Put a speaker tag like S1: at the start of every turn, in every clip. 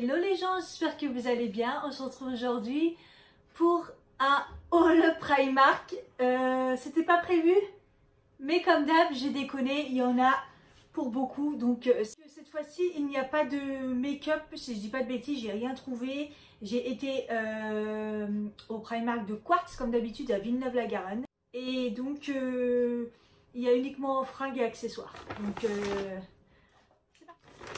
S1: Hello les gens, j'espère que vous allez bien. On se retrouve aujourd'hui pour un haul Primark. C'était pas prévu, mais comme d'hab, j'ai déconné, il y en a pour beaucoup. Donc cette fois-ci, il n'y a pas de make-up, si je dis pas de bêtises, j'ai rien trouvé. J'ai été au Primark de Quartz, comme d'habitude, à Villeneuve-la-Garenne. Et donc, il y a uniquement fringues et accessoires. Donc,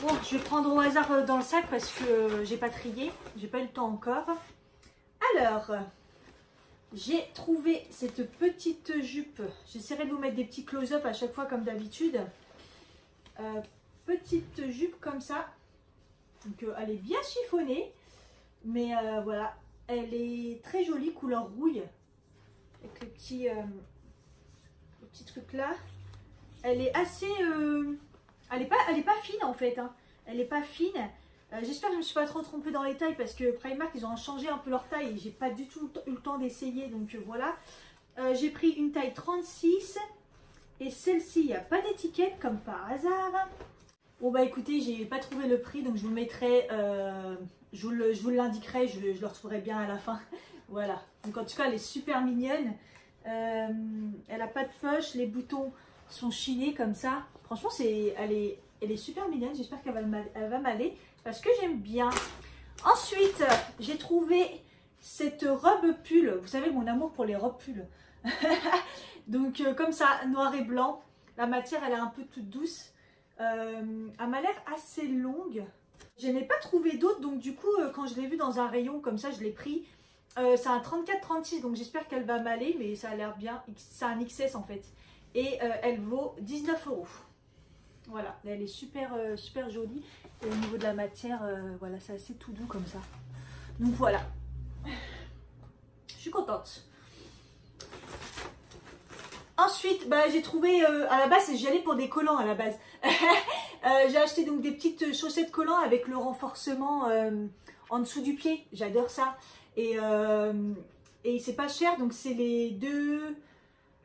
S1: bon, je vais prendre au hasard dans le sac parce que j'ai pas trié, j'ai pas eu le temps encore. Alors, j'ai trouvé cette petite jupe. J'essaierai de vous mettre des petits close-up à chaque fois comme d'habitude. Petite jupe comme ça. Donc, elle est bien chiffonnée. Mais voilà, elle est très jolie, couleur rouille. Avec les petits trucs là. Elle est assez... elle est pas fine en fait, hein. Elle est pas fine. J'espère que je ne me suis pas trop trompée dans les tailles parce que Primark ils ont changé un peu leur taille et j'ai pas du tout eu le temps d'essayer, donc voilà. J'ai pris une taille 36 et celle-ci il n'y a pas d'étiquette comme par hasard. Bon bah écoutez, j'ai pas trouvé le prix donc je vous mettrai, je vous l'indiquerai, je le retrouverai bien à la fin. Voilà, donc en tout cas elle est super mignonne. Elle a pas de poche, les boutons sont chinés comme ça. Franchement, elle est super mignonne. J'espère qu'elle va m'aller parce que j'aime bien. Ensuite, j'ai trouvé cette robe pull. Vous savez, mon amour pour les robes pull. Donc, comme ça, noir et blanc. La matière, elle est un peu toute douce. Elle m'a l'air assez longue. Je n'ai pas trouvé d'autres. Donc, du coup, quand je l'ai vue dans un rayon comme ça, je l'ai pris. C'est un 34-36. Donc, j'espère qu'elle va m'aller. Mais ça a l'air bien. C'est un XS en fait. Et elle vaut 19 €. Voilà, elle est super, super jolie. Et au niveau de la matière, voilà, c'est assez tout doux comme ça. Donc voilà. Je suis contente. Ensuite, bah, j'ai trouvé, à la base, j'y allais pour des collants à la base. J'ai acheté donc des petites chaussettes collants avec le renforcement en dessous du pied. J'adore ça. Et c'est pas cher, donc c'est les deux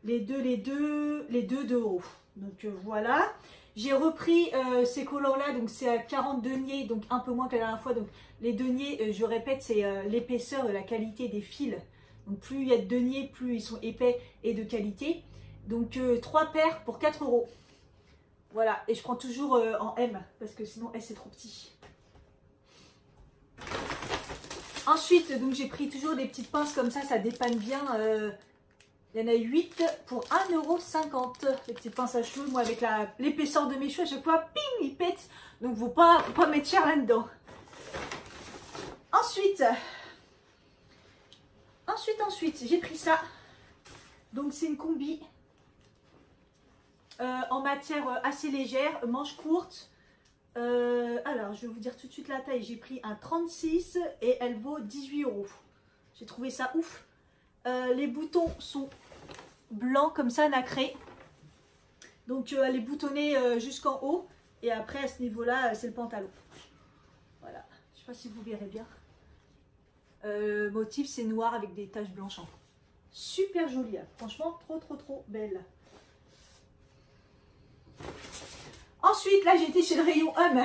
S1: €. Donc voilà. J'ai repris ces collants-là, donc c'est à 40 deniers, donc un peu moins que la dernière fois. Donc les deniers, je répète, c'est l'épaisseur de la qualité des fils. Donc plus il y a de deniers, plus ils sont épais et de qualité. Donc 3 paires pour 4 €. Voilà, et je prends toujours en M, parce que sinon S c'est trop petit. Ensuite, donc j'ai pris toujours des petites pinces comme ça dépanne bien. Il y en a 8 pour 1,50 €. Les petites pinces à cheveux. Moi, avec l'épaisseur de mes cheveux, à chaque fois, ping, ils pètent. Donc, faut pas mettre cher là-dedans. Ensuite, j'ai pris ça. Donc, c'est une combi en matière assez légère, manches courtes. Alors, je vais vous dire tout de suite la taille. J'ai pris un 36 et elle vaut 18 €. J'ai trouvé ça ouf. Les boutons sont blancs comme ça, nacrés. Donc elle est boutonnée jusqu'en haut. Et après à ce niveau-là, c'est le pantalon. Voilà. Je sais pas si vous verrez bien. Motif, c'est noir avec des taches blanches. Super jolie. Hein. Franchement, trop belle. Ensuite, là, j'ai été chez le rayon homme.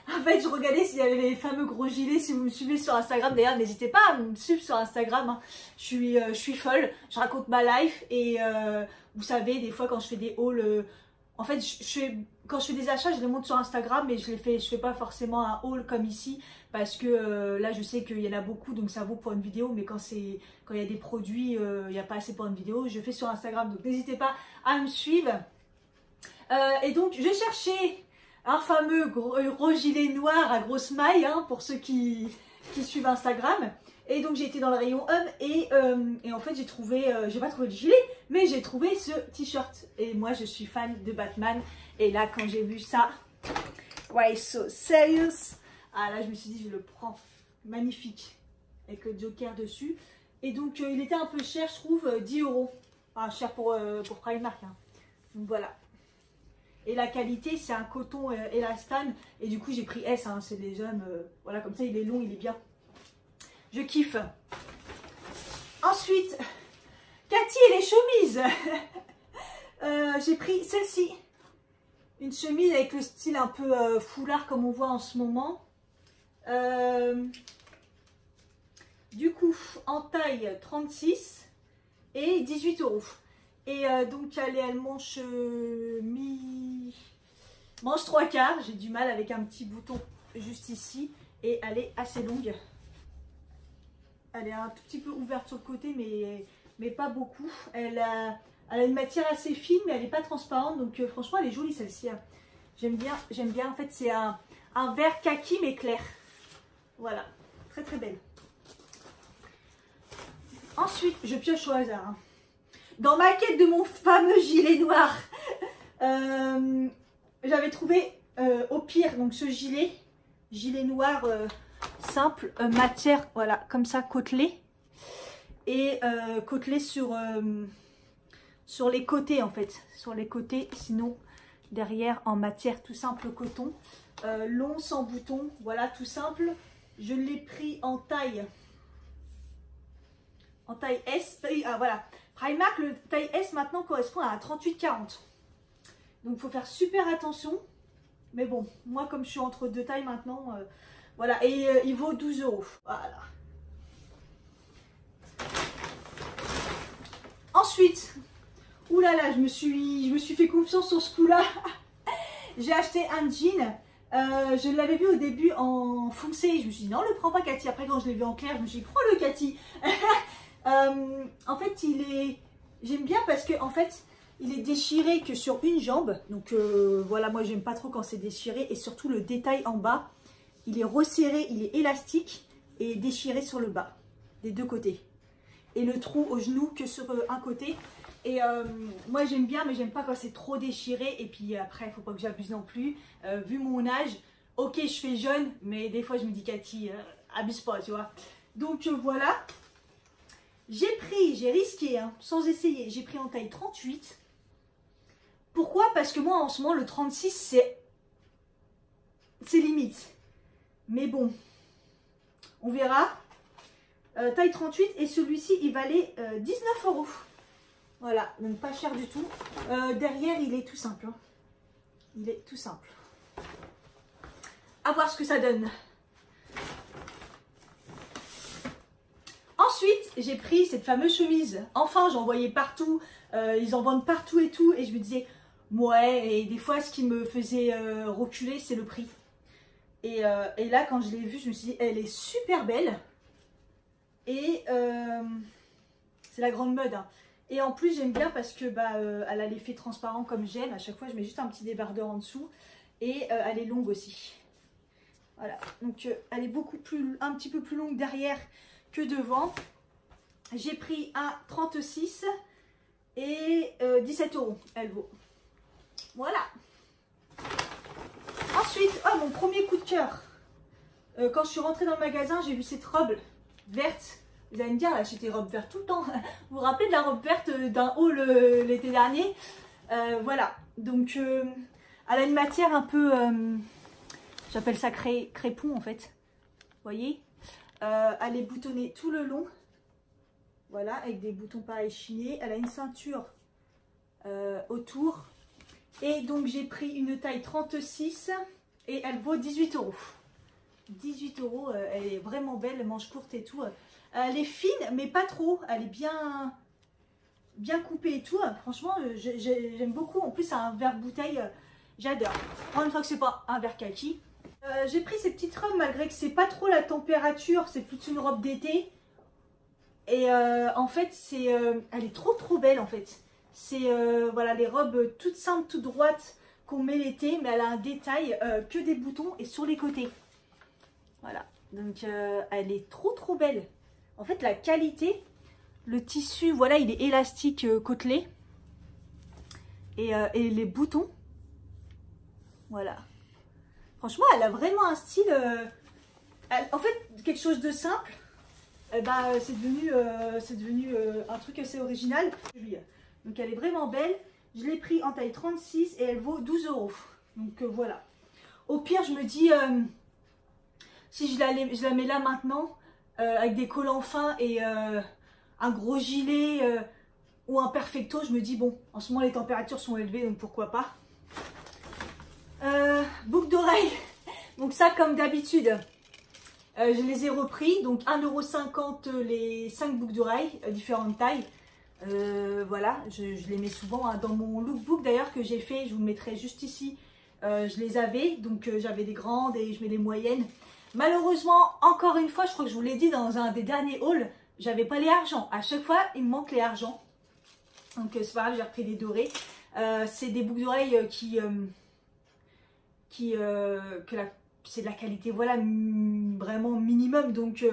S1: En fait, je regardais s'il y avait les fameux gros gilets. Si vous me suivez sur Instagram, d'ailleurs, n'hésitez pas à me suivre sur Instagram. Hein. Je suis folle. Je raconte ma life. Et vous savez, des fois, quand je fais des hauls... en fait, quand je fais des achats, je les monte sur Instagram. Mais je fais pas forcément un haul comme ici. Parce que là, je sais qu'il y en a beaucoup. Donc, ça vaut pour une vidéo. Mais quand il y a des produits, il n'y a pas assez pour une vidéo. Je fais sur Instagram. Donc, n'hésitez pas à me suivre. Et donc, je cherchais... un fameux gros gilet noir à grosse maille, hein, pour ceux qui suivent Instagram. Et donc j'ai été dans le rayon homme et en fait j'ai pas trouvé le gilet, mais j'ai trouvé ce t-shirt. Et moi je suis fan de Batman. Et là quand j'ai vu ça, why so serious? Ah là je me suis dit je le prends, magnifique, avec le Joker dessus. Et donc il était un peu cher je trouve, 10 €. Ah, cher pour Primark, hein. Donc voilà. Et la qualité, c'est un coton élastane. Et du coup, j'ai pris S. Hein, c'est des hommes. Voilà, comme ça, il est long, il est bien. Je kiffe. Ensuite, Cathy et les chemises. J'ai pris celle-ci. Une chemise avec le style un peu foulard, comme on voit en ce moment. Du coup, en taille 36 et 18 €. Et donc, elle est manche manche 3/4. J'ai du mal avec un petit bouton juste ici. Et elle est assez longue. Elle est un tout petit peu ouverte sur le côté, mais pas beaucoup. Elle a une matière assez fine, mais elle n'est pas transparente. Donc, franchement, elle est jolie celle-ci. J'aime bien. En fait, c'est un vert kaki, mais clair. Voilà. Très, très belle. Ensuite, je pioche au hasard. Dans ma quête de mon fameux gilet noir, j'avais trouvé au pire donc ce gilet noir simple, matière, voilà, comme ça, côtelé. Et côtelé sur les côtés en fait. Sur les côtés, sinon derrière en matière tout simple coton. Long, sans bouton, voilà, tout simple. Je l'ai pris en taille S. Ah, voilà. Primark, le taille S maintenant correspond à un 38-40. Donc il faut faire super attention. Mais bon, moi comme je suis entre deux tailles maintenant, voilà. Et il vaut 12 €. Voilà. Ensuite, oulala, je me suis fait confiance sur ce coup-là. J'ai acheté un jean. Je l'avais vu au début en foncé. Je me suis dit non, le prends pas Cathy. Après quand je l'ai vu en clair, je me suis dit prends-le Cathy. En fait, j'aime bien parce que en fait, il est déchiré que sur une jambe. Donc voilà, moi j'aime pas trop quand c'est déchiré. Et surtout le détail en bas, il est resserré, il est élastique et déchiré sur le bas, des deux côtés. Et le trou au genou que sur un côté. Et moi j'aime bien, mais j'aime pas quand c'est trop déchiré. Et puis après, il faut pas que j'abuse non plus. Vu mon âge, ok, je fais jeune, mais des fois je me dis Cathy, abuse pas, tu vois. Donc voilà. J'ai risqué, hein, sans essayer, j'ai pris en taille 38. Pourquoi? Parce que moi en ce moment le 36 c'est limite. Mais bon, on verra. Taille 38 et celui-ci il valait 19 €. Voilà, donc pas cher du tout. Derrière il est tout simple. Hein. Il est tout simple. À voir ce que ça donne. Ensuite, j'ai pris cette fameuse chemise. Enfin, j'en voyais partout. Ils en vendent partout et tout. Et je me disais, ouais. Et des fois, ce qui me faisait reculer, c'est le prix. Et là, quand je l'ai vue, je me suis dit, elle est super belle. Et c'est la grande mode. Hein. Et en plus, j'aime bien parce que elle a l'effet transparent comme j'aime. À chaque fois, je mets juste un petit débardeur en dessous. Et elle est longue aussi. Voilà. Donc, elle est un petit peu plus longue derrière que devant. J'ai pris un 36 et 17 € elle vaut. Voilà. Ensuite, oh, mon premier coup de cœur. Quand je suis rentrée dans le magasin, j'ai vu cette robe verte. Vous allez me dire, j'achète des robes vertes tout le temps. Vous vous rappelez de la robe verte d'un haul l'été dernier? Voilà. Donc, elle a une matière un peu, j'appelle ça crépon en fait. Vous voyez? Elle est boutonnée tout le long. Voilà, avec des boutons pareils chignés. Elle a une ceinture autour. Et donc, j'ai pris une taille 36 et elle vaut 18 €. 18 €, elle est vraiment belle, manche courte et tout. Elle est fine, mais pas trop. Elle est bien coupée et tout. Franchement, j'aime beaucoup. En plus, c'est un verre bouteille. J'adore. Une fois que c'est pas un verre kaki. J'ai pris ces petites robes malgré que c'est pas trop la température. C'est plutôt une robe d'été. Et en fait, elle est trop belle en fait. C'est voilà, les robes toutes simples, toutes droites qu'on met l'été. Mais elle a un détail que des boutons et sur les côtés. Voilà. Donc, elle est trop belle. En fait, la qualité, le tissu, voilà, il est élastique côtelé. Et les boutons, voilà. Franchement, elle a vraiment un style... en fait, quelque chose de simple. C'est devenu un truc assez original. Donc, elle est vraiment belle. Je l'ai pris en taille 36 et elle vaut 12 €. Donc, voilà. Au pire, je me dis... si je la mets là maintenant, avec des collants fins et un gros gilet ou un perfecto, je me dis bon, en ce moment les températures sont élevées, donc pourquoi pas. Boucle d'oreille, donc ça comme d'habitude, Je les ai repris, donc 1,50 € les 5 boucles d'oreilles, différentes tailles. Voilà, je les mets souvent hein, dans mon lookbook d'ailleurs que j'ai fait, je vous le mettrai juste ici. Je les avais, donc j'avais des grandes et je mets les moyennes. Malheureusement, encore une fois, je crois que je vous l'ai dit dans un des derniers hauls, j'avais pas les argents. À chaque fois, il me manque les argents. Donc c'est pas grave, j'ai repris des dorés. C'est des boucles d'oreilles c'est de la qualité, voilà, vraiment minimum. Donc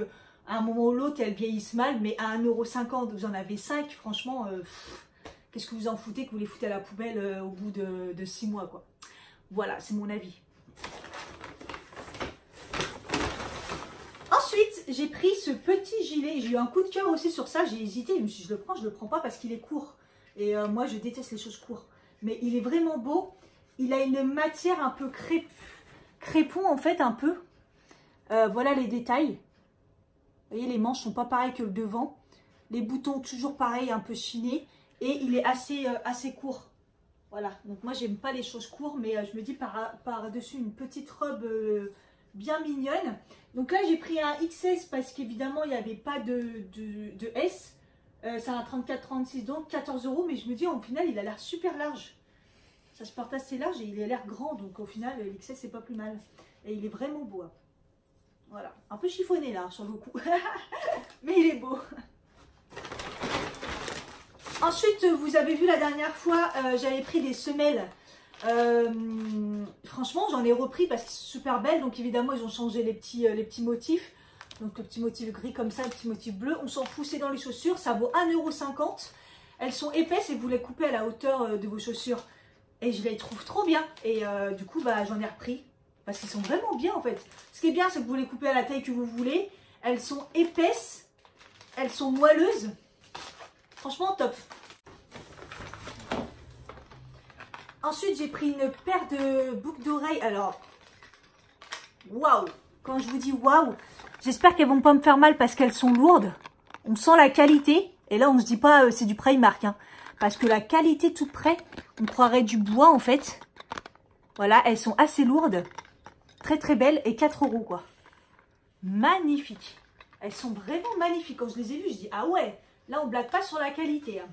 S1: à un moment ou l'autre, elles vieillissent mal, mais à 1,50 €, vous en avez 5, franchement, qu'est-ce que vous en foutez que vous les foutez à la poubelle au bout de 6 mois, quoi. Voilà, c'est mon avis. Ensuite, j'ai pris ce petit gilet. J'ai eu un coup de cœur aussi sur ça. J'ai hésité. Je me suis dit, je le prends pas parce qu'il est court. Et moi, je déteste les choses courtes. Mais il est vraiment beau. Il a une matière un peu crépon, en fait, un peu. Voilà les détails. Vous voyez, les manches sont pas pareilles que le devant. Les boutons, toujours pareil, un peu chinés. Et il est assez court. Voilà. Donc, moi, j'aime pas les choses courtes. Mais je me dis, par-dessus, une petite robe bien mignonne. Donc là, j'ai pris un XS parce qu'évidemment, il n'y avait pas de S. C'est un 34-36, donc 14 €. Mais je me dis, au final, il a l'air super large. Ça se porte assez large et il a l'air grand. Donc au final, l'XS, c'est pas plus mal. Et il est vraiment beau. Hein. Voilà. Un peu chiffonné là, sur le coup. Mais il est beau. Ensuite, vous avez vu la dernière fois, j'avais pris des semelles. Franchement, j'en ai repris parce qu'elles sont super belles. Donc évidemment, ils ont changé les petits motifs. Donc le petit motif gris comme ça, le petit motif bleu. On s'en fout, c'est dans les chaussures. Ça vaut 1,50 €. Elles sont épaisses et vous les coupez à la hauteur de vos chaussures. Et je les trouve trop bien. Et du coup, bah, j'en ai repris. Parce qu'ils sont vraiment bien en fait. Ce qui est bien, c'est que vous les coupez à la taille que vous voulez. Elles sont épaisses. Elles sont moelleuses. Franchement, top. Ensuite, j'ai pris une paire de boucles d'oreilles. Alors, waouh! Quand je vous dis waouh, j'espère qu'elles vont pas me faire mal parce qu'elles sont lourdes. On sent la qualité. Et là, on ne se dit pas c'est du Primark. Hein, parce que la qualité tout près, on croirait du bois en fait. Voilà, elles sont assez lourdes. Très très belles. Et 4 € quoi. Magnifiques. Elles sont vraiment magnifiques. Quand je les ai vues, je dis ah ouais, là on blague pas sur la qualité. Hein.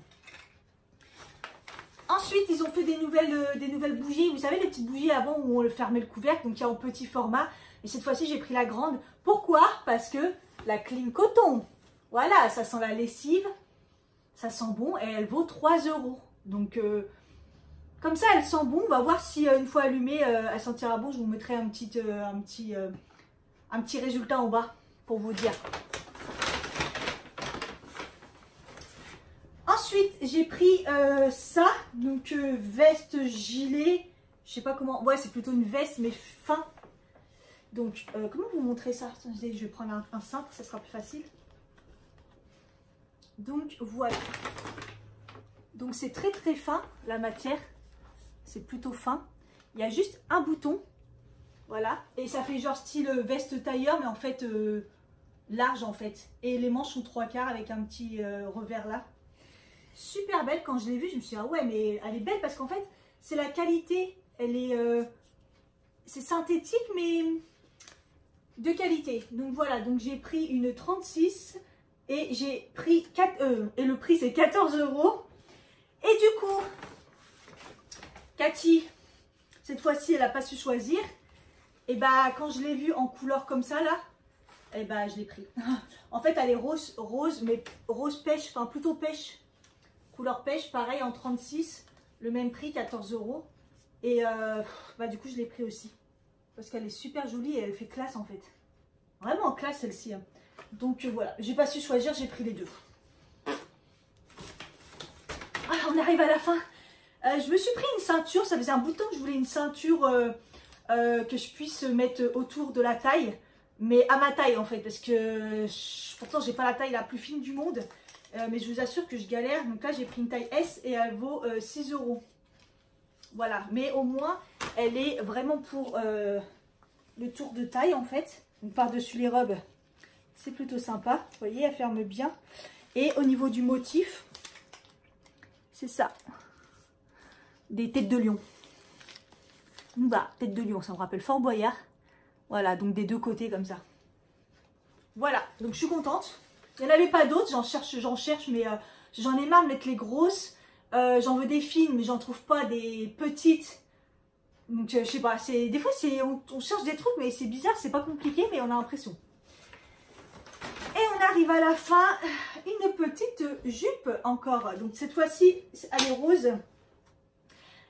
S1: Ensuite, ils ont fait des nouvelles bougies. Vous savez, les petites bougies avant où on fermait le couvercle. Donc, il y a en petit format. Et cette fois-ci, j'ai pris la grande. Pourquoi? Parce que la clean coton. Voilà, ça sent la lessive. Ça sent bon. Et elle vaut 3 €. Donc, comme ça, elle sent bon. On va voir si, une fois allumée, elle sentira bon. Je vous mettrai un petit résultat en bas pour vous dire. Ensuite, j'ai pris ça, donc veste, gilet, je sais pas comment, ouais c'est plutôt une veste mais fin. Donc, comment vous montrer ça? Attendez, je vais prendre un cintre, ça sera plus facile. Donc, voilà. Donc, c'est très très fin, la matière, c'est plutôt fin. Il y a juste un bouton, voilà, et ça fait genre style veste tailleur, mais en fait, large en fait. Et les manches sont 3/4 avec un petit revers là. Super belle, quand je l'ai vue, je me suis dit, ah ouais, mais elle est belle parce qu'en fait, c'est la qualité, elle est, c'est synthétique, mais de qualité. Donc voilà, donc j'ai pris une 36 et j'ai pris 4, et le prix c'est 14 €. Et du coup, Cathy, cette fois-ci, elle n'a pas su choisir. Et bah, quand je l'ai vue en couleur comme ça, là, et bah, je l'ai pris. En fait, elle est rose, mais rose pêche, enfin plutôt pêche. Couleur pêche, pareil en 36, le même prix, 14 €. Et bah, du coup, je l'ai pris aussi. Parce qu'elle est super jolie et elle fait classe en fait. Vraiment classe celle-ci. Hein. Donc voilà, j'ai pas su choisir, j'ai pris les deux. Ah, on arrive à la fin. Je me suis pris une ceinture, ça faisait un bout de temps que je voulais une ceinture que je puisse mettre autour de la taille. Mais à ma taille en fait, parce que pourtant j'ai pas la taille la plus fine du monde. Mais je vous assure que je galère. Donc là, j'ai pris une taille S et elle vaut 6 €. Voilà. Mais au moins, elle est vraiment pour le tour de taille, en fait. Donc par-dessus les robes, c'est plutôt sympa. Vous voyez, elle ferme bien. Et au niveau du motif, c'est ça. Des têtes de lion. Bah, tête de lion, ça me rappelle Fort Boyard. Voilà, donc des deux côtés comme ça. Voilà, donc je suis contente. Il n'y en avait pas d'autres, j'en cherche, mais j'en ai marre de mettre les grosses. J'en veux des fines, mais j'en trouve pas des petites. Donc je sais pas, des fois on cherche des trucs, mais c'est bizarre, c'est pas compliqué, mais on a l'impression. Et on arrive à la fin, une petite jupe encore. Donc cette fois-ci, elle est rose.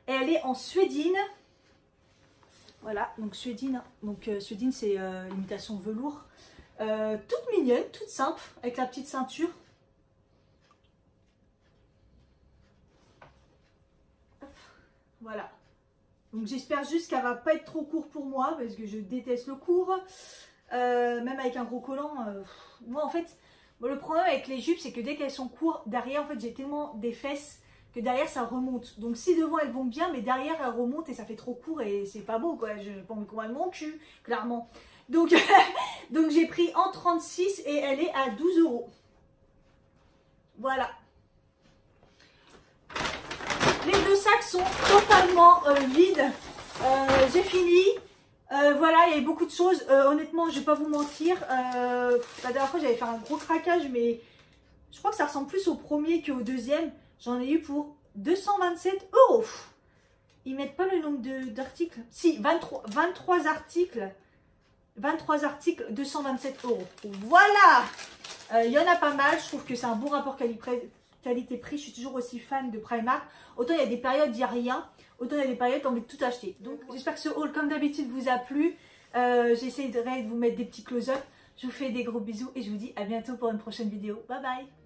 S1: Et elle est en suédine. Voilà, donc suédine. Donc suédine, c'est imitation velours. Toute mignonne, toute simple, avec la petite ceinture. Hop, voilà. Donc j'espère juste qu'elle va pas être trop court pour moi, parce que je déteste le court. Même avec un gros collant, moi en fait, le problème avec les jupes, c'est que dès qu'elles sont courtes, derrière en fait j'ai tellement des fesses que derrière ça remonte. Donc si devant elles vont bien, mais derrière elles remontent et ça fait trop court et c'est pas beau quoi. Je pas envie qu'on voit mon cul, clairement. Donc, donc j'ai pris en 36 et elle est à 12 €. Voilà. Les deux sacs sont totalement vides. J'ai fini. Voilà, il y a eu beaucoup de choses. Honnêtement, je vais pas vous mentir. La dernière fois, j'avais fait un gros craquage, mais je crois que ça ressemble plus au premier qu'au deuxième. J'en ai eu pour 227 €. Ils mettent pas le nombre d'articles. Si, 23 articles. 23 articles, 227 €. Voilà. Il y en a pas mal. Je trouve que c'est un bon rapport qualité-prix. Je suis toujours aussi fan de Primark. Autant il y a des périodes, il n'y a rien. Autant il y a des périodes, on veut tout acheter. Donc j'espère que ce haul, comme d'habitude, vous a plu. J'essaierai de vous mettre des petits close-up. Je vous fais des gros bisous et je vous dis à bientôt pour une prochaine vidéo. Bye bye.